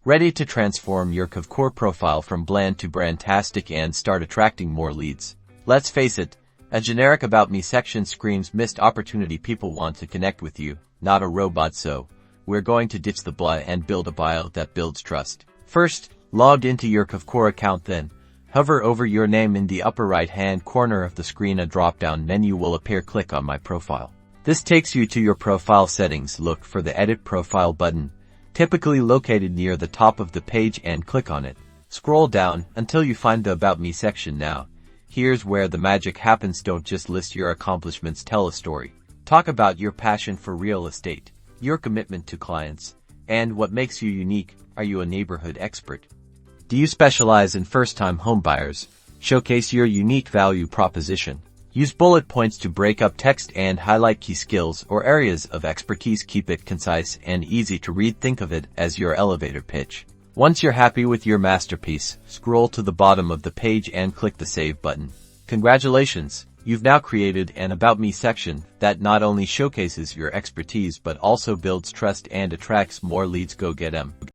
Ready to transform your Kvcore profile from bland to brandtastic and start attracting more leads? Let's face it, a generic About Me section screams missed opportunity. People want to connect with you, not a robot, so we're going to ditch the blah and build a bio that builds trust. First, log into your Kvcore account, then hover over your name in the upper right-hand corner of the screen. A drop-down menu will appear. Click on My Profile. This takes you to your profile settings. Look for the Edit Profile button, typically located near the top of the page, and click on it. Scroll down until you find the About Me section. Now, here's where the magic happens. Don't just list your accomplishments, tell a story. Talk about your passion for real estate, your commitment to clients, and what makes you unique. Are you a neighborhood expert? Do you specialize in first-time homebuyers? Showcase your unique value proposition. Use bullet points to break up text and highlight key skills or areas of expertise. Keep it concise and easy to read. Think of it as your elevator pitch. Once you're happy with your masterpiece, scroll to the bottom of the page and click the Save button. Congratulations! You've now created an About Me section that not only showcases your expertise but also builds trust and attracts more leads. Go get 'em.